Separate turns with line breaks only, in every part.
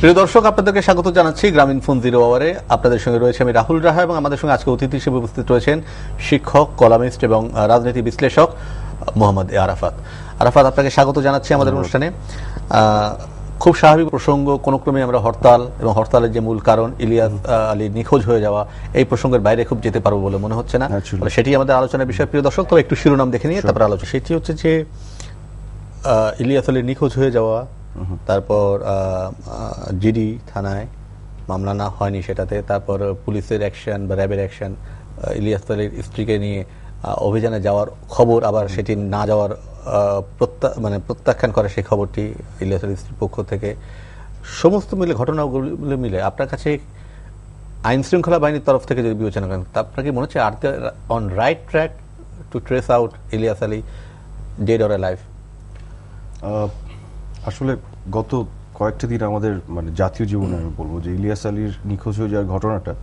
প্রিয় দর্শক, আপনাদেরকে স্বাগত জানাচ্ছি গ্রামীণ ফোন জিরো আওয়ারে। আপনাদের সঙ্গে রয়েছে আমি রাহুল রাহা এবং আমাদের সঙ্গে আজকে অতিথি হিসেবে উপস্থিত রয়েছেন শিক্ষক, কলামিস্ট এবং রাজনীতি বিশ্লেষক মোহাম্মদ আরাফাত। আরাফাত, আপনাকে স্বাগত জানাচ্ছি আমাদের অনুষ্ঠানে। খুব স্বাভাবিক প্রসঙ্গ, কোনো ক্রমে আমরা হরতাল এবং হরতালের যে মূল কারণ ইলিয়াস আলী নিখোঁজ হয়ে যাওয়া, এই প্রসঙ্গের বাইরে খুব যেতে পারবো বলে মনে হচ্ছে না। সেটি আমাদের আলোচনার বিষয়। প্রিয় দর্শক, তবে একটু শিরোনাম দেখে নিয়ে তারপর আলোচনা। সেটি হচ্ছে যে ইলিয়াস আলী নিখোঁজ হয়ে যাওয়া, তারপর জিডি থানায় মামলা না হয়নি সেটাতে, তারপর পুলিশের অ্যাকশন বা র্যাবের অ্যাকশন, ইলিয়াস আলীর স্ত্রীকে নিয়ে অভিযানে যাওয়ার খবর, আবার সেটি না যাওয়ার প্রত্যাখ্যান করে সেই খবরটি ইলিয়াস আলীর স্ত্রীর পক্ষ থেকে। সমস্ত মিলে ঘটনাগুলো মিলে আপনার কাছে আইন শৃঙ্খলা বাহিনীর তরফ থেকে যদি বিবেচনা করেন, তা আপনার কি মনে হচ্ছে আর on right track to trace out Ilias Ali, dead or alive?
আসলে গত কয়েকটা দিন আমাদের জাতীয় জীবনে আমি বলবো যে ইলিয়াস আলীর নিখোঁজ হয়ে যাওয়ার ঘটনাটা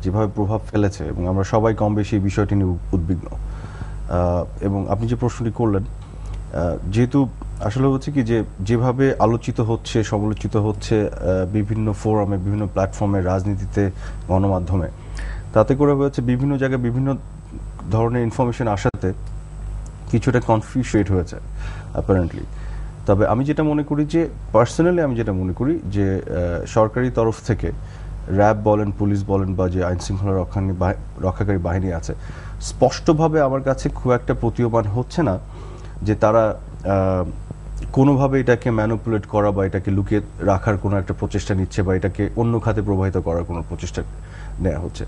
যেভাবে প্রভাব ফেলেছে, এবং আমরা সবাই কম বেশি এই বিষয়টি নিয়ে উদ্বিগ্ন। এবং আপনি যে প্রশ্নটি করলেন, যেহেতু আসলে হচ্ছে কি যে যেভাবে আলোচিত হচ্ছে, সমালোচিত হচ্ছে বিভিন্ন ফোরামে, বিভিন্ন প্ল্যাটফর্মে, রাজনীতিতে, গণমাধ্যমে, তাতে করে হয়েছে বিভিন্ন জায়গায় বিভিন্ন ধরনের ইনফরমেশন আসাতে কিছুটা কনফিউজ হয়েছে অ্যাপারেন্টলি। তবে আমি যেটা মনে করি যে পার্সোনালি আমি যেটা মনে করি যে সরকারি তরফ থেকে র্যাব বলেন, পুলিশ বলেন, বা যে আইন শৃঙ্খলা রক্ষাকারী বাহিনী আছে, স্পষ্টভাবে আমার কাছে খুব একটা প্রতীয়মান হচ্ছে না যে তারা কোনোভাবে এটাকে ম্যানিপুলেট করা বা এটাকে লুকিয়ে রাখার কোনো একটা প্রচেষ্টা নিচ্ছে, বা এটাকে অন্য খাতে প্রবাহিত করার কোনো প্রচেষ্টা নেওয়া হচ্ছে।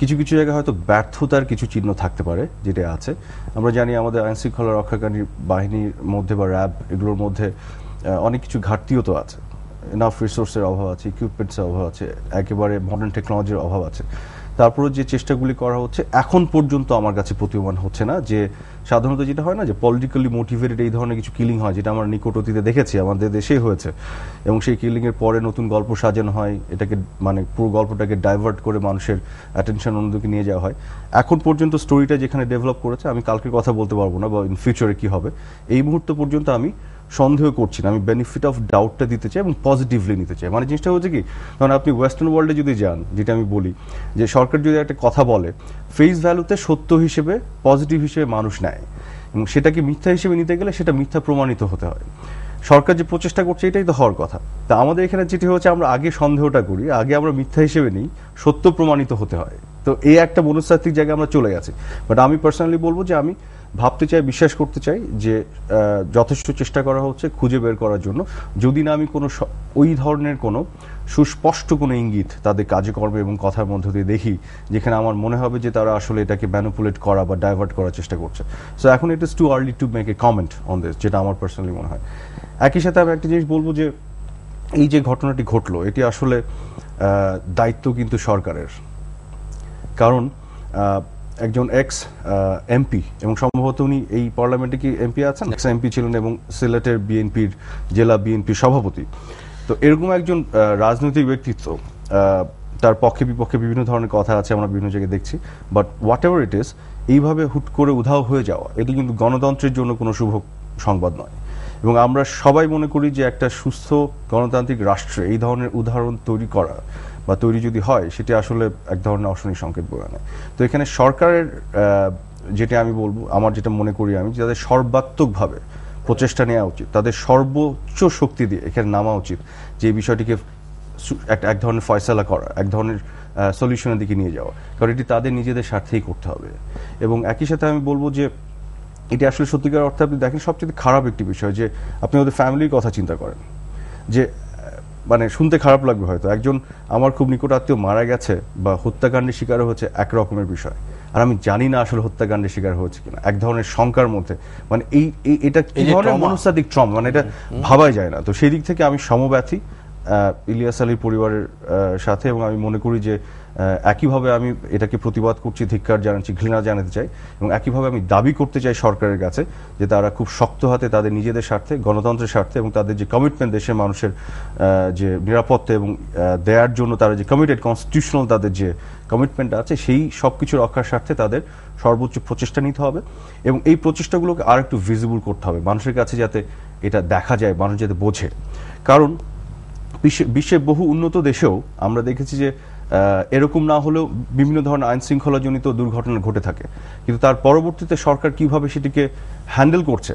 কিছু কিছু জায়গায় হয়তো ব্যর্থতার কিছু চিহ্ন থাকতে পারে, যেটা আছে। আমরা জানি আমাদের আইন শৃঙ্খলা রক্ষাকারী বাহিনীর মধ্যে বা র্যাব, এগুলোর মধ্যে অনেক কিছু ঘাটতিও তো আছে। এনাফ রিসোর্সের অভাব আছে, ইকুইপমেন্টসের অভাব আছে, একেবারে মডার্ন টেকনোলজির অভাব আছে। তারপরে যে চেষ্টাগুলি করা হচ্ছে এখন পর্যন্ত আমার কাছে প্রতীয়মান হচ্ছে না যে সাধারণত যেটা হয় না যে পলিটিক্যালি মোটিভেটেড এই ধরনের কিছু কিলিং হয়, যেটা আমরা নিকট অতীতে দেখেছি, আমাদের দেশেই হয়েছে, এবং সেই কিলিংয়ের পরে নতুন গল্প সাজানো হয়, এটাকে পুরো গল্পটাকে ডাইভার্ট করে মানুষের অ্যাটেনশন অন্যদিকে নিয়ে যাওয়া হয়। এখন পর্যন্ত স্টোরিটা যেখানে ডেভেলপ করেছে, আমি কালকের কথা বলতে পারবো না বা ইন ফিউচারে কি হবে, এই মুহূর্ত পর্যন্ত আমি সন্দেহ করছি না। আমি বেনিফিট অফ ডাউটটা দিতে চাই এবং পজিটিভলি নিতে চাই। জিনিসটা হচ্ছে কি, কারণ আপনি ওয়েস্টার্ন ওয়ার্ল্ডে যদি যান, যেটা আমি বলি যে সরকার যদি একটা কথা বলে, ফেস ভ্যালুতে সত্য হিসেবে, পজিটিভ হিসেবে মানুষ নেয়, এবং সেটাকে মিথ্যা হিসেবে নিতে গেলে সেটা মিথ্যা প্রমাণিত হতে হয়। সরকার যে প্রচেষ্টা করছে এটাই তো হওয়ার কথা। তা আমাদের এখানে যেটি হচ্ছে, আমরা আগে সন্দেহটা করি, আগে আমরা মিথ্যা হিসেবে নিই, সত্য প্রমাণিত হতে হয়। তো এই একটা মনস্তাত্ত্বিক জায়গায় আমরা চলে গেছি। বাট আমি পার্সোনালি বলবো যে আমি ভাবতে চাই, বিশ্বাস করতে চাই যে যথেষ্ট চেষ্টা করা হচ্ছে খুঁজে বের করার জন্য। যদি না আমি কোনো ওই ধরনের কোনো সুস্পষ্ট কোনো ইঙ্গিত তাদের কাজকর্মে এবং কথার মধ্য দিয়ে দেখি, যেখানে আমার মনে হবে যে তারা আসলে এটাকে ম্যানিপুলেট করা বা ডাইভার্ট করার চেষ্টা করছে। সো এখন it is too early to make a comment on this, যেটা আমার পার্সোনালি মনে হয়। একই সাথে আমি একটা জিনিস বলবো যে এই যে ঘটনাটি ঘটলো, এটি আসলে দায়িত্ব কিন্তু সরকারের। কারণ একজন এক্স এমপি, এবং সম্ভবত উনি এই পার্লামেন্টে কি এমপি আছেন, এক্স এমপি ছিলেন এবং সিলেটের বিএনপির জেলা বিএনপির সভাপতি। তো এরকম একজন রাজনৈতিক ব্যক্তিত্ব, তার পক্ষে বিপক্ষে বিভিন্ন ধরনের কথা আছে, আমরা বিভিন্ন জায়গায় দেখছি। But what ever it is, এইভাবে হুট করে উধাও হয়ে যাওয়া, এটি কিন্তু গণতন্ত্রের জন্য কোনো শুভ সংবাদ নয়। এবং আমরা সবাই মনে করি যে একটা সুস্থ গণতান্ত্রিক রাষ্ট্রে এই ধরনের উদাহরণ তৈরি করা বা তৈরি যদি হয়, সেটি আসলে এক ধরনের অশনি সংকেত বয়ে আনে। তো এখানে সরকারের যেটা আমি বলবো, আমার যেটা মনে করি আমি, যাদের সর্বাত্মকভাবে প্রচেষ্টা নেওয়া উচিত, তাদের সর্বোচ্চ শক্তি দিয়ে এখানে নামা উচিত, যে এই বিষয়টিকে এক ধরনের ফয়সালা করা, এক ধরনের সলিউশনের দিকে নিয়ে যাওয়া। কারণ এটি তাদের নিজেদের স্বার্থেই করতে হবে। এবং একই সাথে আমি বলবো যে এটি আসলে সত্যিকার অর্থে আপনি দেখেন সবচেয়ে খারাপ একটি বিষয় যে আপনি ওদের ফ্যামিলির কথা চিন্তা করেন, যে শুনতে খারাপ লাগবে হয়তো, একজন আমার খুব নিকট আত্মীয় মারা গেছে বা হত্যাকাণ্ডের শিকার হচ্ছে এক রকমের বিষয়, আর আমি জানি না আসলে হত্যাকাণ্ডের শিকার হয়েছে কিনা, এক ধরনের শঙ্কার মধ্যে, এটা কি ধরনের মনস্তাত্ত্বিক ট্রমা, এটা ভাবাই যায় না। তো সেই দিক থেকে আমি সমব্যথী ইলিয়াস আলীর পরিবারের সাথে, এবং আমি মনে করি যে একইভাবে আমি এটাকে প্রতিবাদ করছি, ধিক্কার জানাচ্ছি, ঘৃণা জানাতে চাই, এবং একইভাবে আমি দাবি করতে চাই সরকারের কাছে যে তারা খুব শক্ত হাতে তাদের নিজেদের স্বার্থে, গণতন্ত্রের স্বার্থে, এবং তাদের যে কমিটমেন্ট দেশের মানুষের যে নিরাপত্তা এবং দেয়ার জন্য তারা যে কমিটেড, কনস্টিটিউশনাল তাদের যে কমিটমেন্ট আছে, সেই সব কিছু রক্ষার স্বার্থে তাদের সর্বোচ্চ প্রচেষ্টা নিতে হবে। এবং এই প্রচেষ্টাগুলোকে আর একটু ভিজিবল করতে হবে মানুষের কাছে, যাতে এটা দেখা যায়, মানুষ যাতে বোঝে। কারণ বিশ্বে বহু উন্নত দেশেও আমরা দেখেছি যে এরকম না হলেও বিভিন্ন ধরনের আইন শৃঙ্খলাজনিত দুর্ঘটনা ঘটে থাকে, কিন্তু তার পরবর্তীতে সরকার কিভাবে সেটিকে হ্যান্ডেল করছে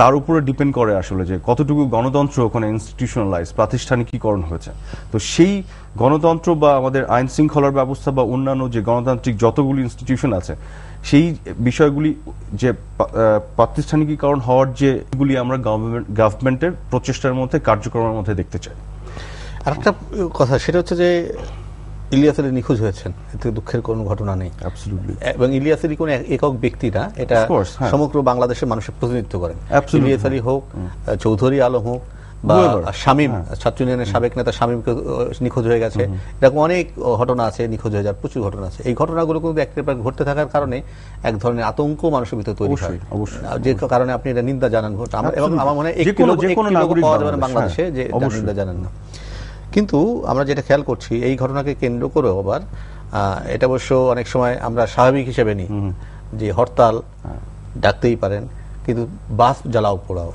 তার উপরে ডিপেন্ড করে আসলে যে কতটুকু গণতন্ত্র ওখানে ইনস্টিটিউশনালাইজ প্রাতিষ্ঠানিকীকরণ হয়েছে। তো সেই গণতন্ত্র বা আমাদের আইন শৃঙ্খলার ব্যবস্থা বা অন্যান্য যে গণতান্ত্রিক যতগুলি ইনস্টিটিউশন আছে সেই বিষয়গুলি যে প্রাতিষ্ঠানিকীকরণ হওয়ার যেগুলি আমরা গভর্নমেন্টের প্রচেষ্টার মধ্যে কার্যক্রমের মধ্যে দেখতে চাই।
আরেকটা কথা সেটা হচ্ছে যে ইলিয়াস আলী নিখোঁজ হয়েছেন, এতে দুঃখের কোনো ঘটনা নেই।
অ্যাবসলিউটলি।
এবং ইলিয়াস আলী কোনো একক ব্যক্তি না, এটা সমগ্র বাংলাদেশের মানুষের প্রতিনিধিত্ব করেন। ইলিয়াস আলী হোক, চৌধুরী আলম হোক বা শামীম, ছাত্র ইউনিয়নের সাবেক নেতা শামীমকে নিখোঁজ হয়ে গেছে, এরকম অনেক ঘটনা আছে, নিখোঁজ হয়ে যাওয়ার প্রচুর ঘটনা আছে। এই ঘটনাগুলো কিন্তু একটার পর ঘটতে থাকার কারণে এক ধরনের আতঙ্ক মানুষের ভিতরে তৈরি হয়, যে কারণে আপনি এটা নিন্দা জানান। এবং আমার মনে হয় একটি লোক পাওয়া যাবে না বাংলাদেশে যে নিন্দা জানান না। কিন্তু আমরা যেটা খেয়াল করছি এই ঘটনাকে কেন্দ্র করেও আবার এটা অবশ্য অনেক সময় আমরা স্বাভাবিক হিসেবে নিই যে হরতাল ডাকতেই পারেন, কিন্তু বাস জ্বালাও পোড়াও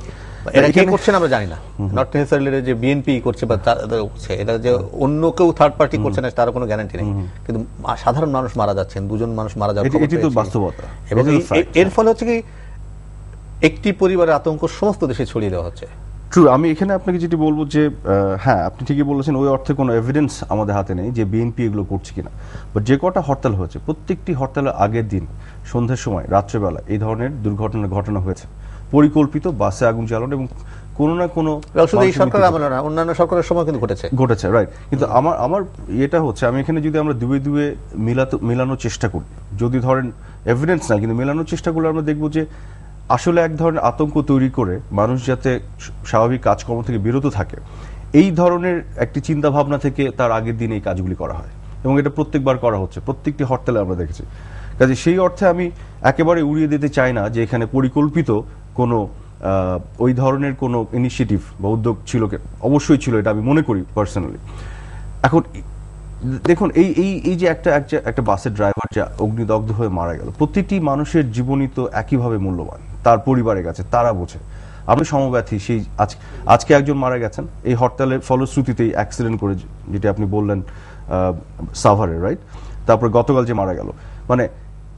এটা কে করছেন আমরা জানি না। নট নেসেসারিলি যে বিএনপি করছে বা এটা যে অন্য কেউ থার্ড পার্টি করছে না তার কোনো গ্যারান্টি নেই, কিন্তু সাধারণ মানুষ মারা যাচ্ছেন, দুজন মানুষ মারা যাচ্ছে,
এটি তো বাস্তবতা।
এবং এর ফলে হচ্ছে কি একটি পরিবারের আতঙ্ক সমস্ত দেশে ছড়িয়ে দেওয়া হচ্ছে।
ট্রু। আমি এখানে আপনাকে যেটি বলবো যে হ্যাঁ আপনি ঠিকই বলেছেন, ওই অর্থে কোনো এভিডেন্স আমাদের হাতে নেই যে বিএনপি এগুলো করছে কিনা, বাট যে কটা হরতাল হয়েছে প্রত্যেকটি হরতালের আগের দিন সন্ধ্যার সময় রাত্রেবেলা এই ধরনের ঘটনা হয়েছে, পরিকল্পিত বাসে আগুন জ্বালানো এবং কোনো না কোনো
এই সরকার আমলে না অন্যান্য সরকারের সময় কিন্তু ঘটেছে
রাইট। কিন্তু আমার এটা হচ্ছে আমি এখানে যদি আমরা দুয়ে দুয়ে মিলানোর চেষ্টা করি, যদি ধরেন এভিডেন্স না কিন্তু মেলানোর চেষ্টা করলে আমরা দেখবো যে আসলে এক ধরনের আতঙ্ক তৈরি করে মানুষ যাতে স্বাভাবিক কাজকর্ম থেকে বিরত থাকে এই ধরনের একটি চিন্তা ভাবনা থেকে তার আগের দিন এই কাজগুলি করা হয়, এবং এটা প্রত্যেকবার করা হচ্ছে, প্রত্যেকটি হরতালে আমরা দেখেছি। কাজে সেই অর্থে আমি একেবারে উড়িয়ে দিতে চাই না যে এখানে পরিকল্পিত কোনো ওই ধরনের কোনো ইনিশিয়েটিভ বা উদ্যোগ ছিল, অবশ্যই ছিল, এটা আমি মনে করি পার্সোনালি। এখন দেখুন এই যে একটা বাসের ড্রাইভার যা অগ্নিদগ্ধ হয়ে মারা গেল, প্রতিটি মানুষের জীবনই তো একইভাবে মূল্যবান, তার পরিবারের কাছে তারা বোঝে। আমি সমব্যথী, সেই আজকে একজন মারা গেছেন এই হরতালের ফলশ্রুতিতেই অ্যাক্সিডেন্ট করে, যেটা আপনি বললেন সাভারে, রাইট? তারপর গতকাল যে মারা গেল, মানে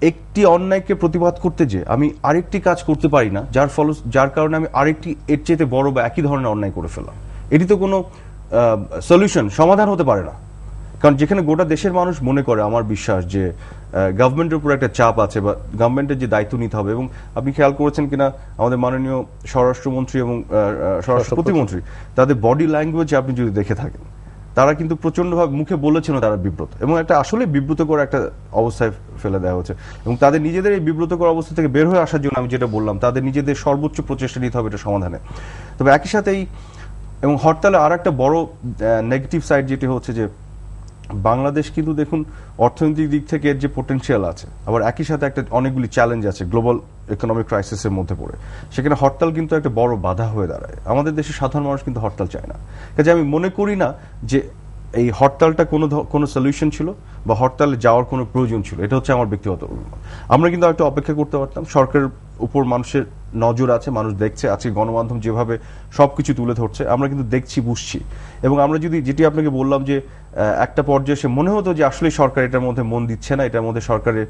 একটি অন্যায়কে প্রতিবাদ করতে যে আমি আরেকটি কাজ করতে পারি না, যার কারণে আমি আরেকটি এর চেয়ে বড় বা একই ধরনের অন্যায় করে ফেললাম। এটি তো কোনো সলিউশন, সমাধান হতে পারে না। কারণ যেখানে গোটা দেশের মানুষ মনে করে, আমার বিশ্বাস যে গভর্নমেন্টের উপর একটা চাপ আছে বা গভর্নমেন্টের যে দায়িত্ব নিতে হবে, এবং আপনি খেয়াল করেছেন কিনা আমাদের মাননীয় স্বরাষ্ট্রমন্ত্রী এবং স্বরাষ্ট্র প্রতিমন্ত্রী তাদের বডি ল্যাঙ্গুয়েজ আপনি যদি দেখে থাকেন, তারা কিন্তু প্রচন্ডভাবে মুখে বলেছিল তারা বিব্রত, এবং একটা আসলে বিব্রতকর একটা অবস্থায় ফেলে দেওয়া হচ্ছে। এবং তাদের নিজেদের এই বিব্রতকর অবস্থা থেকে বের হয়ে আসার জন্য আমি যেটা বললাম, তাদের নিজেদের সর্বোচ্চ প্রচেষ্টা নিতে হবে এটা সমাধানে। তবে একই সাথেই এবং হরতালে আর একটা বড় নেগেটিভ সাইড যেটি হচ্ছে যে বাংলাদেশ কিন্তু দেখুন অর্থনৈতিক দিক থেকে এর যে পোটেনশিয়াল আছে, আবার একই সাথে একটা অনেকগুলি চ্যালেঞ্জ আছে গ্লোবাল ইকোনমিক ক্রাইসিসের মধ্যে পড়ে, সেখানে হরতাল কিন্তু একটা বড় বাধা হয়ে দাঁড়ায়। আমাদের দেশের সাধারণ মানুষ কিন্তু হরতাল চায় না। কাজে আমি মনে করি না যে এই হরতালটা কোনো সলিউশন ছিল বা হরতালে যাওয়ার কোনো প্রয়োজন ছিল, এটা হচ্ছে আমার ব্যক্তিগত অভিমত। আমরা কিন্তু একটা অপেক্ষা করতে পারতাম, সরকারের উপর মানুষের নজর আছে, মানুষ দেখছে, আজকে গণমাধ্যম যেভাবে সবকিছু তুলে ধরছে আমরা কিন্তু দেখছি, বুঝছি। এবং আমরা যদি যেটি আপনাকে বললাম যে একটা পর্যায়ে এসে মনে হতো যে আসলে সরকার এটার মধ্যে মন দিচ্ছে না, এটার মধ্যে সরকারের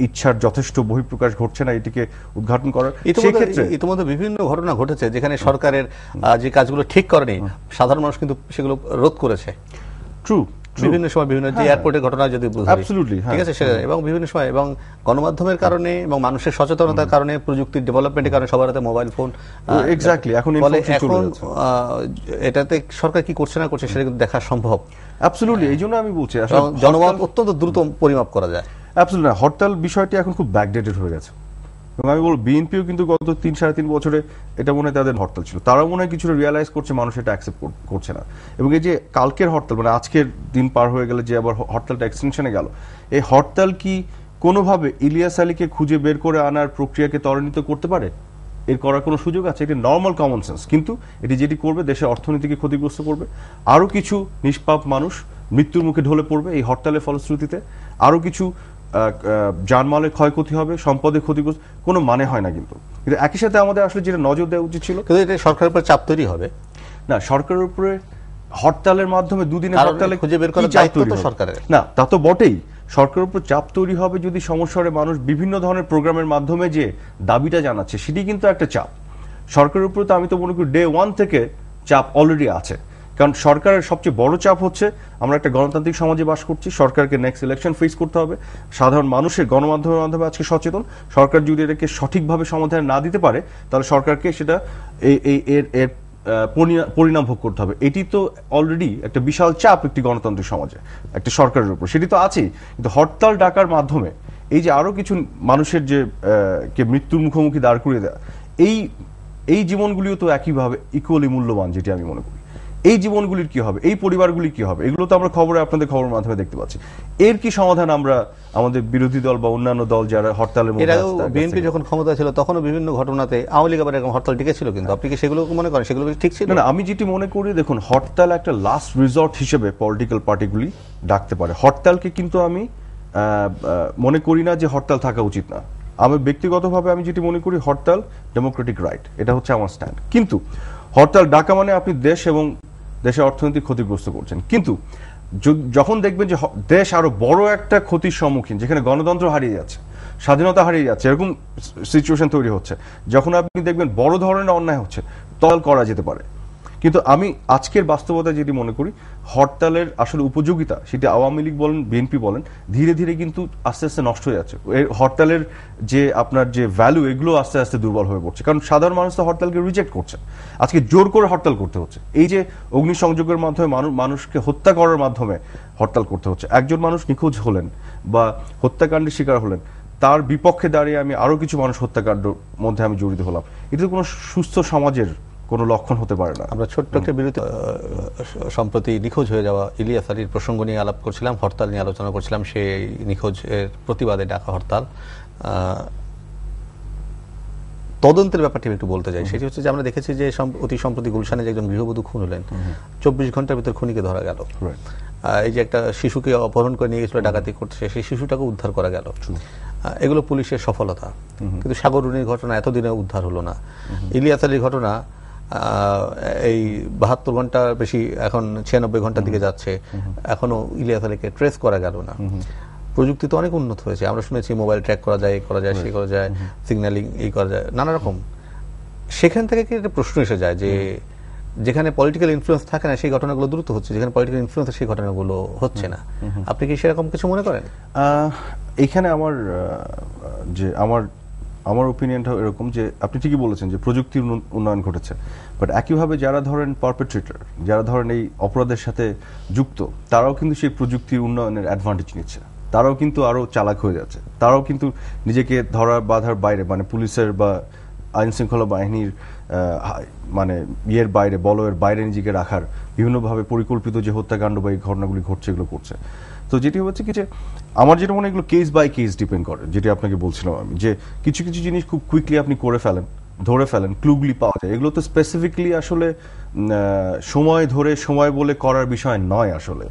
ইচ্ছার যথেষ্ট বহিঃপ্রকাশ ঘটছে না এটিকে উদ্ঘাটন করার, সেক্ষেত্রে
ইতিমধ্যে বিভিন্ন ঘটনা ঘটেছে যেখানে সরকারের যে কাজগুলো ঠিক করেনি সাধারণ মানুষ কিন্তু সেগুলো রোধ করেছে।
ট্রু।
বিভিন্ন সময় বিভিন্ন যে এয়ারপোর্টের ঘটনা যদি ঠিক আছে, এবং বিভিন্ন সময় এবং গণমাধ্যমের কারণে এবং মানুষের সচেতনতার কারণে, প্রযুক্তির ডেভেলপমেন্টের কারণে সবার হাতে মোবাইল ফোন,
এক্স্যাক্টলি এখন
এটাতে সরকার কি করছে না করছে সেটা কিন্তু দেখা সম্ভব।
অ্যাবসলিউটলি, এই জন্য আমি বলছি
জনমত অত্যন্ত দ্রুত পরিমাপ করা যায়।
অ্যাবসলিউটলি, হরতাল বিষয়টি এখন খুব ব্যাকডেটেড হয়ে গেছে। এবং আমি বলবো বিএনপিও কিন্তু গত 3-3.5 বছরে এটা মনে হয় তাদের হরতাল ছিল, তারাও মনে হয় কিছুটা রিয়ালাইজ করছে মানুষ এটা অ্যাকসেপ্ট করছে না। এবং এই যে কালকের হরতাল, মানে আজকের দিন পার হয়ে গেলে যে আবার হরতালটা এক্সটেনশনে গেল, এই হরতাল কি কোনোভাবে ইলিয়াস আলীকে খুঁজে বের করে আনার প্রক্রিয়াকে ত্বরান্বিত করতে পারে? এর করার কোনো সুযোগ আছে? এটি নর্মাল কমন সেন্স, কিন্তু এটি যেটি করবে দেশের অর্থনীতিকে ক্ষতিগ্রস্ত করবে, আরও কিছু নিষ্পাপ মানুষ মৃত্যুর মুখে ঢলে পড়বে এই হরতালের ফলশ্রুতিতে, আরও কিছু জানমালের ক্ষয়ক্ষতি হবে, সম্পদের ক্ষতিগ্রস্ত, কোনো মানে হয় না। কিন্তু একই সাথে আমাদের আসলে যেটা নজর দেওয়া উচিত ছিল,
কিন্তু এটা সরকারের উপর চাপ তৈরি হবে
না, সরকারের উপরে হরতালের মাধ্যমে দুদিনের
কারণ
হরতালে
খুঁজে বের করার
কি চাপ
দায়িত্ব
তৈরি
তো
হবে?
সরকারের।
না, তা তো বটেই, সরকারের উপর চাপ তৈরি হবে যদি সমস্যারে মানুষ বিভিন্ন ধরনের প্রোগ্রামের মাধ্যমে যে দাবিটা জানাচ্ছে সেটি কিন্তু একটা চাপ সরকারের উপর। তো আমি তো মনে করি ডে ওয়ান থেকে চাপ অলরেডি আছে, কারণ সরকারের সবচেয়ে বড় চাপ হচ্ছে আমরা একটা গণতান্ত্রিক সমাজে বাস করছি, সরকারকে নেক্সট ইলেকশন ফেস করতে হবে, সাধারণ মানুষের গণমাধ্যমের মাধ্যমে আজকে সচেতন, সরকার যদি এটাকে সঠিকভাবে সমাধান না দিতে পারে তাহলে সরকারকে সেটা এর পরিণাম ভোগ করতে হবে। এটি তো অলরেডি একটা বিশাল চাপ একটি গণতান্ত্রিক সমাজে একটা সরকারের উপর, সেটি তো আছেই। কিন্তু হরতাল ডাকার মাধ্যমে এই যে আরো কিছু মানুষের যে কে মৃত্যুর মুখোমুখি দাঁড় করিয়ে দেওয়া, এই জীবনগুলিও তো একইভাবে ইকুয়ালি মূল্যবান, যেটি আমি মনে করি। এই জীবনগুলির কি হবে, এই পরিবারগুলি কি হবে, এগুলো তো আমরা খবরে আপনাদের খবরের মাধ্যমে দেখতে পাচ্ছি। এর কি সমাধান আমরা আমাদের বিরোধী দল বা অন্যান্য দল যারা হরতালের মধ্যে আছে তাদের কাছ
বিএনপি
থেকে
যখন ক্ষমতা ছিল তখনও বিভিন্ন ঘটনাতে আওয়ামী লীগ আবার এরকম হরতাল ডেকেছিল, কিন্তু আপনি কি সেগুলো মনে করেন সেগুলো কি ঠিক ছিল?
না, আমি যেটি মনে করি, দেখুন, হরতাল একটা লাস্ট রিসর্ট হিসেবে পলিটিক্যাল পার্টিগুলি ডাকতে পারে। হরতালকে কিন্তু আমি মনে করি না যে হরতাল থাকা উচিত না। আমি ব্যক্তিগতভাবে আমি যেটি মনে করি হরতাল ডেমোক্রেটিক রাইট, এটা হচ্ছে আমার স্ট্যান্ড। কিন্তু হরতাল ডাকা মানে আপনি দেশ এবং দেশের অর্থনৈতিক ক্ষতিগ্রস্ত করছেন। কিন্তু যখন দেখবেন যে দেশ আরো বড় একটা ক্ষতির সম্মুখীন, যেখানে গণতন্ত্র হারিয়ে যাচ্ছে, স্বাধীনতা হারিয়ে যাচ্ছে, এরকম সিচুয়েশন তৈরি হচ্ছে, যখন আপনি দেখবেন বড় ধরনের অন্যায় হচ্ছে, তল করা যেতে পারে। কিন্তু আমি আজকের বাস্তবতা যেটি মনে করি, হরতালের আসলে উপযোগিতা, সেটি আওয়ামী লীগ বলেন বিএনপি বলেন, ধীরে ধীরে কিন্তু আস্তে আস্তে নষ্ট হয়ে যাচ্ছে। হরতালের যে আপনার যে ভ্যালু, এগুলো আস্তে আস্তে দুর্বল হয়ে পড়ছে, কারণ সাধারণ মানুষ তো হরতালকে রিজেক্ট করছে। আজকে জোর করে হরতাল করতে হচ্ছে, এই যে অগ্নিসংযোগের মাধ্যমে মানুষকে হত্যা করার মাধ্যমে হরতাল করতে হচ্ছে। একজন মানুষ নিখোঁজ হলেন বা হত্যাকাণ্ডের শিকার হলেন, তার বিপক্ষে দাঁড়িয়ে আমি আরো কিছু মানুষ হত্যাকাণ্ডের মধ্যে আমি জড়িত হলাম, এটা তো কোনো সুস্থ সমাজের কোনো লক্ষণ হতে পারে না।
আমরা ছোট্ট একটা বিরতি, সম্প্রতি নিখোঁজ হয়ে যাওয়া ইলিয়াস আলীর প্রসঙ্গ নিয়ে আলাপ করছিলাম, হরতাল নিয়ে আলোচনা করছিলাম, সেই নিখোঁজের প্রতিবাদে ডাকা হরতাল। তদন্তের ব্যাপারটি আমি একটু বলতে চাই। সেটি হচ্ছে যে আমরা দেখেছি যে অতি সম্প্রতি গুলশানে যে একজন গৃহবধূ খুন হলেন, 24 ঘন্টার ভিতর খুনিকে ধরা গেল। এই যে একটা শিশুকে অপহরণ করে নিয়ে গেছিল ডাকাতি করতে, সেই শিশুটাকে উদ্ধার করা গেল। এগুলো পুলিশের সফলতা। কিন্তু সাগররুনির ঘটনা এতদিনে উদ্ধার হলো না। ইলিয়াস আলীর ঘটনা এই 72 ঘন্টার বেশি, এখন 96 ঘন্টার দিকে যাচ্ছে, এখনো ইলিয়াস আলীকে ট্রেস করা গেল না। প্রযুক্তি তো অনেক উন্নত হয়েছে, আমরা শুনেছি মোবাইল ট্র্যাক করা যায়, সে করা যায়, সিগন্যালিং এই করা যায়, নানা রকম। সেখান থেকে কি একটা প্রশ্ন এসে যায় যে যেখানে পলিটিক্যাল ইনফ্লুয়েন্স থাকে না সেই ঘটনাগুলো দ্রুত হচ্ছে, যেখানে পলিটিক্যাল ইনফ্লুয়েন্স সেই ঘটনাগুলো হচ্ছে না। আপনি কি সেরকম কিছু মনে করেন?
এখানে আমার ওপিনিয়নটা এরকম যে আপনি ঠিকই বলেছেন যে প্রযুক্তির উন্নয়ন ঘটেছে, বাট একইভাবে যারা ধরেন পারপেট্রেটর, যারা ধরেন এই অপরাধের সাথে যুক্ত, তারাও কিন্তু সেই প্রযুক্তির উন্নয়নের অ্যাডভান্টেজ নিচ্ছে, তারাও কিন্তু আরো চালাক হয়ে যাচ্ছে, তারাও কিন্তু নিজেকে ধরা বাধার বাইরে, মানে পুলিশের বা আইন শৃঙ্খলা বাহিনীর মানে ইয়ের বাইরে, বলয়ের বাইরে নিজেকে রাখার বিভিন্নভাবে পরিকল্পিত যে হত্যাকাণ্ড বা এই ঘটনাগুলি ঘটছে, এগুলো করছে। তো যেটি হচ্ছে কি যে আমার যেটা মনে হয় এগুলো কেস বাই কেস ডিপেন্ড করে, যেটি আপনাকে বলছিলাম আমি, যে কিছু কিছু জিনিস খুব কুইকলি আপনি করে ফেলেন, ধরে ফেলেন, ক্লুগুলি পাওয়া যায়। এগুলো তো স্পেসিফিকলি আসলে সময় ধরে সময় বলে করার বিষয় নয়, আসলে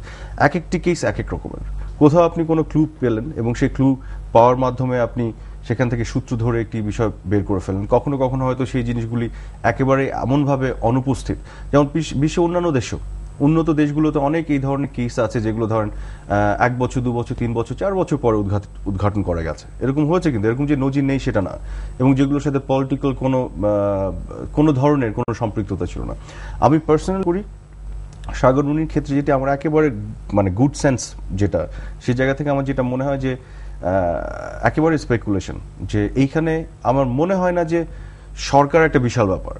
এক একটি কেস এক এক রকমের। কোথাও আপনি কোনো ক্লু পেলেন এবং সেই ক্লু পাওয়ার মাধ্যমে আপনি সেখান থেকে সূত্র ধরে একটি বিষয় বের করে ফেলেন। কখনো কখনো হয়তো সেই জিনিসগুলি একেবারে এমনভাবে অনুপস্থিত, যেমন বিশ্বের অন্যান্য দেশেও, উন্নত দেশগুলোতে অনেক এই ধরনের কেস আছে যেগুলো ধরেন 1 বছর 2 বছর 3 বছর 4 বছর পরে উদ্ঘাটন করা গেছে। এরকম হয়েছে, কিন্তু এরকম যে নজির নেই সেটা না, এবং যেগুলোর সাথে পলিটিক্যাল কোনো ধরনের কোনো সম্পৃক্ততা ছিল না। আমি পার্সোনাল করি সাগররুনির ক্ষেত্রে, যেটি আমার একেবারে মানে গুড সেন্স, যেটা সেই জায়গা থেকে আমার যেটা মনে হয় যে একেবারে স্পেকুলেশন, যে এইখানে আমার মনে হয় না যে সরকার একটা বিশাল ব্যাপার,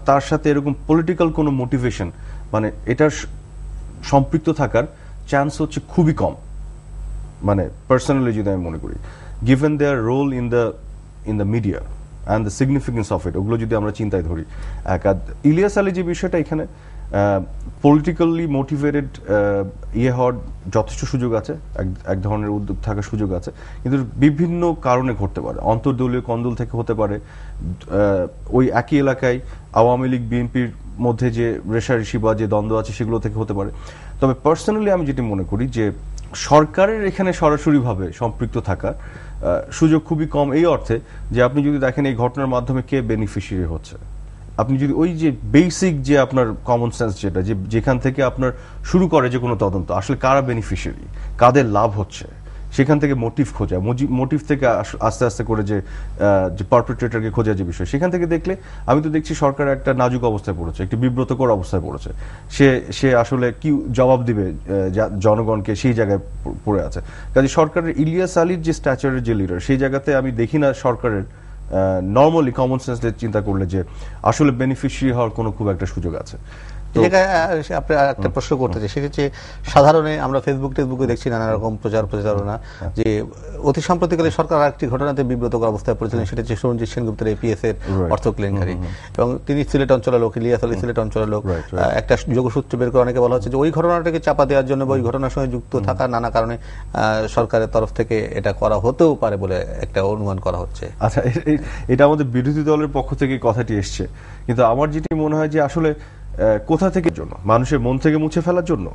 তার সাথে এরকম পলিটিক্যাল কোনো মোটিভেশন, মানে এটার সম্পৃক্ত থাকার চান্স হচ্ছে খুবই কম। মানে পার্সোনালি যদি আমি মনে করি, given their role in the media and the significance of it, ওগুলো যদি আমরা চিন্তায় ধরি, ইলিয়াস আলী যে বিষয়টা, এখানে পলিটিক্যালি মোটিভেটেড হওয়ার যথেষ্ট সুযোগ আছে, এক ধরনের উদ্যোগ থাকার সুযোগ আছে, কিন্তু বিভিন্ন কারণে ঘটতে পারে। অন্তর্দলীয় কন্দল থেকে হতে পারে, ওই একই এলাকায় আওয়ামী লীগ বিএনপির মধ্যে যে রেষারেষি বা যে দ্বন্দ্ব আছে সেগুলো থেকে হতে পারে। তবে পার্সোনালি আমি যেটি মনে করি যে সরকারের এখানে সরাসরিভাবে সম্পৃক্ত থাকার সুযোগ খুবই কম, এই অর্থে যে আপনি যদি দেখেন এই ঘটনার মাধ্যমে কে বেনিফিশিয়ারি হচ্ছে, আপনি যদি ওই যে বেসিক যে আপনার কমন সেন্স যেটা যেখান থেকে আপনার শুরু করে যে কোনো তদন্ত আসলে কারা বেনিফিশিয়ারি, কাদের লাভ হচ্ছে, সেখান থেকে মোটিভ খোঁজা, মোটিভ থেকে আস্তে আস্তে করে যে পারপেট্রেটরকে খোঁজা যে বিষয়, সেখান থেকে দেখলে আমি তো দেখছি সরকার একটা নাজুক অবস্থায় পড়েছে, একটি বিব্রতকর অবস্থায় পড়েছে। সে আসলে কি জবাব দিবে জনগণকে, সেই জায়গায় পড়ে আছে। কাজে সরকারের ইলিয়াস আলীর যে স্ট্যাচারের যে লিডার, সেই জায়গাতে আমি দেখি না সরকারের নর্মালি কমন সেন্স চিন্তা করলে যে আসলে বেনিফিশিয়ারি হওয়ার কোনো খুব একটা সুযোগ আছে।
আপনি একটা প্রশ্ন করতে চাই, সেটা হচ্ছে সাধারণে আমরা ফেসবুকে দেখছি নানা রকম প্রচারণা যে অতি সাম্প্রতিককালে সরকার আরেকটি ঘটনাতে বিব্রতকর অবস্থায় পড়েছিলেন, সেটা হচ্ছে সুরঞ্জিত সেনগুপ্তের এপিএস এর অর্থ কেলেঙ্কারি, এবং তিনি সিলেট অঞ্চলের লোক, ইলিয়াস আলী সিলেট অঞ্চলের লোক। একটা যোগসূত্র বের করে অনেকে বলা হচ্ছে যে ওই ঘটনাটাকে চাপা দেওয়ার জন্য বা ওই ঘটনার সঙ্গে যুক্ত থাকা নানা কারণে সরকারের তরফ থেকে এটা করা হতেও পারে বলে একটা অনুমান করা হচ্ছে।
আচ্ছা, এটা আমাদের বিরোধী দলের পক্ষ থেকে কথাটি এসছে, কিন্তু আমার যেটি মনে হয় যে আসলে কোথা থেকে জন্য, মানুষের মন থেকে মুছে ফেলার জন্য,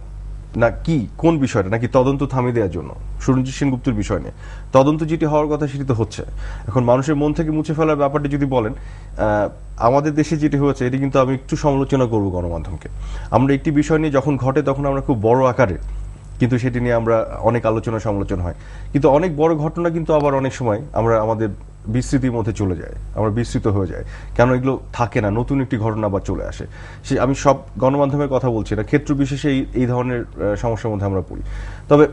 না কি কোন বিষয়টা, নাকি তদন্ত থামিয়ে দেওয়ার জন্য? সুরঞ্জিত সেনগুপ্তের বিষয় নিয়ে তদন্ত যেটি হওয়ার কথা সেটি তো হচ্ছে। এখন মানুষের মন থেকে মুছে ফেলার ব্যাপারটা যদি বলেন, আমাদের দেশে যেটি হয়েছে এটি কিন্তু আমি একটু সমালোচনা করব গণমাধ্যমকে। আমরা একটি বিষয় নিয়ে যখন ঘটে তখন আমরা খুব বড় আকারে কিন্তু সেটি নিয়ে আমরা অনেক আলোচনা সমালোচনা হয়, কিন্তু অনেক বড় ঘটনা কিন্তু আবার অনেক সময় আমরা আমাদের বিস্মৃতির মধ্যে চলে যায়, আমরা বিস্মৃত হয়ে যায়, কেন এগুলো থাকে না, নতুন একটি ঘটনা আবার চলে আসে। আমি সব গণমাধ্যমের কথা বলছি না, ক্ষেত্র বিশেষে এই ধরনের সমস্যার মধ্যে আমরা পড়ি। তবে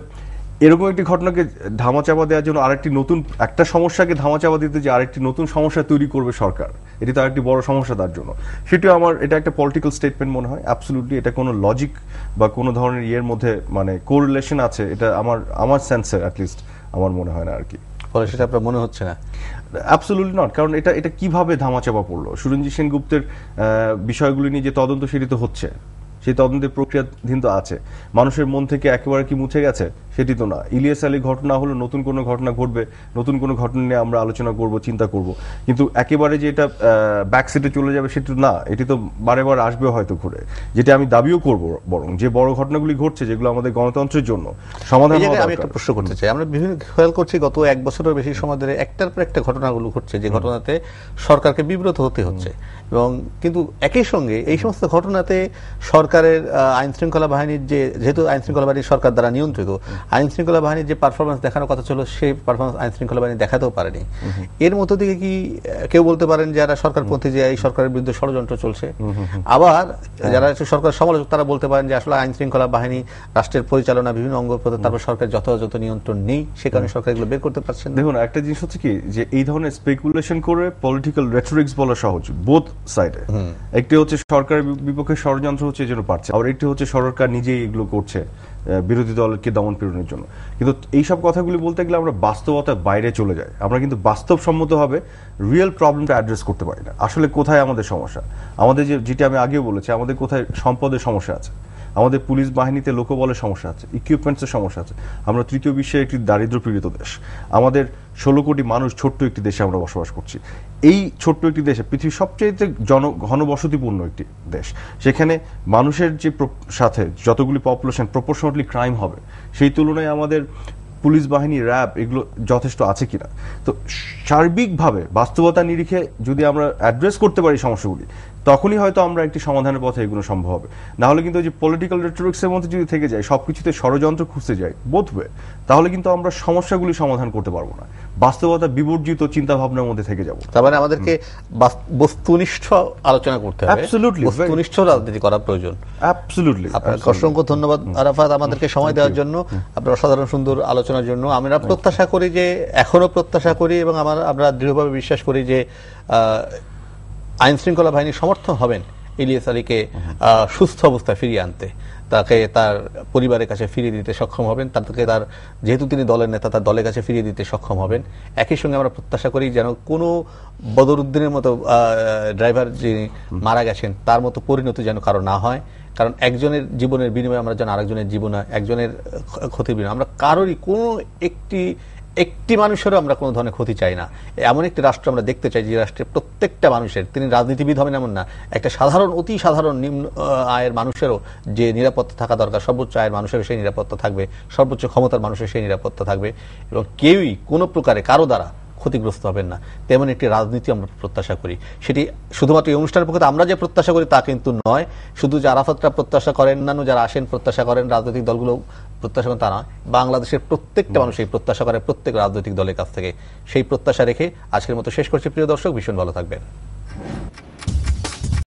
এরকম একটি ঘটনাকে ধামাচাপা দেওয়ার জন্য আরেকটি নতুন একটা সমস্যাকে ধামাচাপা দিতে যে আরেকটি নতুন সমস্যা তৈরি করবে সরকার, এটি তো আরেকটি বড় সমস্যা তার জন্য, সেটিও আমার এটা একটা পলিটিক্যাল স্টেটমেন্ট মনে হয়। অ্যাবসলিউটলি এটা কোনো লজিক বা কোনো ধরনের ইয়ের মধ্যে মানে কোরিলেশন আছে, এটা আমার সেন্সে অ্যাটলিস্ট আমার মনে হয় না আর কি।
সেটা আপনার মনে হচ্ছে না?
অ্যাবসলিউটলি নট, কারণ এটা কিভাবে ধামাচাপা পড়লো? সুরঞ্জিত সেনগুপ্তের বিষয়গুলি নিয়ে যে তদন্ত সেটি তো হচ্ছে, সেই তদন্তের প্রক্রিয়াধীন তো আছে। মানুষের মন থেকে একেবারে কি মুছে গেছে সেটি তো না। ইলিয়াস আলী ঘটনা হলো, নতুন কোনো ঘটনা ঘটবে, নতুন কোনো ঘটনা নিয়ে আমরা আলোচনা করব, চিন্তা করব, কিন্তু একেবারে যে এটা ব্যাকসিটে চলে যাবে সেটি না, এটি তো বারে বার আসবে হয়তো ঘুরে। যেটা আমি দাবিও করব, বরং যে বড় ঘটনাগুলি ঘটছে যেগুলো আমাদের গণতন্ত্রের জন্য সমাধান হওয়া দরকার।
আমি একটা প্রশ্ন করতে চাই, আমরা বিভিন্ন খেয়াল করছি গত এক বছরের বেশি সময় ধরে একটার পর একটা ঘটনাগুলো ঘটছে যে ঘটনাতে সরকারকে বিব্রত হতে হচ্ছে, এবং কিন্তু একই সঙ্গে এই সমস্ত ঘটনাতে সরকারের আইন শৃঙ্খলা বাহিনীর যেহেতু আইন শৃঙ্খলা বাহিনী সরকার দ্বারা নিয়ন্ত্রিত, আইন শৃঙ্খলা বাহিনীর যে পারফরমেন্স দেখানোর কথা ছিল সেই পারফরমেন্স আইন শৃঙ্খলা বাহিনী দেখাতেও পারেনি। এর মধ্য থেকে কি কেউ বলতে পারেন যারা সরকারপন্থী যে এই সরকারের বিরুদ্ধে ষড়যন্ত্র চলছে? আবার যারা সরকার সমালোচক তারা বলতে পারেন যে আসলে আইন শৃঙ্খলা বাহিনী রাষ্ট্রের পরিচালনা বিভিন্ন অঙ্গ প্রত্যঙ্গ, তারপর সরকারের যথাযথ নিয়ন্ত্রণ নেই, সে কারণে সরকার এগুলো বের করতে পারছেন।
দেখুন, একটা জিনিস হচ্ছে কি যে এই ধরনের স্পেকুলেশন করে পলিটিক্যাল রেটরিক্স বলা সহজ বোথ সাইডে। একটি হচ্ছে সরকারের বিপক্ষে ষড়যন্ত্র হচ্ছে এই জন্য পারছে, আর একটি হচ্ছে সরকার নিজেই এগুলো করছে বিরোধী দলকে দমন পীড়নের জন্য। কিন্তু এইসব কথাগুলি বলতে গেলে আমরা বাস্তবতার বাইরে চলে যাই, আমরা কিন্তু বাস্তবসম্মতভাবে রিয়েল প্রবলেমটা অ্যাড্রেস করতে পারি না। আসলে কোথায় আমাদের সমস্যা, আমাদের যেটা আমি আগেও বলেছি, আমাদের কোথায় সম্পদের সমস্যা আছে, আমাদের পুলিশ বাহিনীতে লোকবলের সমস্যা আছে, ইকুইপমেন্টসের সমস্যা আছে। আমরা তৃতীয় বিশ্বের একটি দারিদ্র পীড়িত দেশ, আমাদের 16 কোটি মানুষ, ছোট্ট একটি দেশে আমরা বসবাস করছি। এই ছোট্ট একটি দেশে পৃথিবীর সবচেয়ে ঘনবসতিপূর্ণ একটি দেশ, সেখানে মানুষের যে সাথে যতগুলি পপুলেশন প্রপোর্শনালি ক্রাইম হবে, সেই তুলনায় আমাদের পুলিশ বাহিনী, র্যাব এগুলো যথেষ্ট আছে কিনা। তো সার্বিকভাবে বাস্তবতা নিরিখে যদি আমরা অ্যাড্রেস করতে পারি সমস্যাগুলি, তখনই হয়তো আমরা একটি সমাধানের পথে এগুলো সম্ভব হবে। না হলে কিন্তু যে পলিটিক্যাল রেটরিক্সের মধ্যে যদি থেকে যায়, সবকিছুতে ষড়যন্ত্র খুঁজতে যাই বোধ হয়ে, তাহলে কিন্তু আমরা সমস্যাগুলি সমাধান করতে পারবো না, বাস্তবতা বিবর্জিত চিন্তা ভাবনার মধ্যে থেকে যাব।
তার মানে আমাদেরকে বস্তুনিষ্ঠ আলোচনা করতে হবে, বস্তুনিষ্ঠ রাজনীতি করা প্রয়োজন।
অ্যাবসলিউটলি।
আপনাকে অসংখ্য ধন্যবাদ আরাফাত, আমাদেরকে সময় দেওয়ার জন্য, আপনার অসাধারণ সুন্দর আলোচনার জন্য। আমরা প্রত্যাশা করি যে, এখনো প্রত্যাশা করি এবং আমরা দৃঢ়ভাবে বিশ্বাস করি যে আইন শৃঙ্খলা বাহিনী সমর্থন হবেন ইলিয়াস আলীকে সুস্থ অবস্থায় ফিরিয়ে আনতে, তাকে তার পরিবারের কাছে ফিরিয়ে দিতে সক্ষম হবেন, তাকে তার যেহেতু তিনি দলের নেতা তার দলের কাছে ফিরিয়ে দিতে সক্ষম হবেন। একই সঙ্গে আমরা প্রত্যাশা করি যেন কোনো বদরুদ্দিনের মতো ড্রাইভার যিনি মারা গেছেন তার মতো পরিণতি যেন কারো না হয়, কারণ একজনের জীবনের বিনিময়ে আমরা যেন আরেকজনের জীবন, একজনের ক্ষতির বিনিময়ে আমরা কারোরই কোনো একটি মানুষেরও আমরা কোনো ধরনের ক্ষতি চাই না। এমন একটি রাষ্ট্র আমরা দেখতে চাই যে রাষ্ট্রের প্রত্যেকটা মানুষের, তিনি রাজনীতিবিদ হবেন এমন না, একটা সাধারণ অতি সাধারণ নিম্ন আয়ের মানুষেরও যে নিরাপত্তা থাকা দরকার, সর্বোচ্চ আয়ের মানুষেরও সেই নিরাপত্তা থাকবে, সর্বোচ্চ ক্ষমতার মানুষের সেই নিরাপত্তা থাকবে, এবং কেউই কোনো প্রকারে কারো দ্বারা ক্ষতিগ্রস্ত হবেন না, তেমন একটি রাজনীতি আমরা প্রত্যাশা করি। সেটি শুধুমাত্র এই অনুষ্ঠানের পক্ষে আমরা যে প্রত্যাশা করি তা কিন্তু নয়, শুধু যে আরাফাতরা প্রত্যাশা করেন, অন্যান্য যারা আসেন প্রত্যাশা করেন, রাজনৈতিক দলগুলো প্রত্যাশা করেন তা নয়, বাংলাদেশের প্রত্যেকটা মানুষ এই প্রত্যাশা করে প্রত্যেক রাজনৈতিক দলের কাছ থেকে। সেই প্রত্যাশা রেখে আজকের মতো শেষ করছি। প্রিয় দর্শক, ভীষণ ভালো থাকবেন।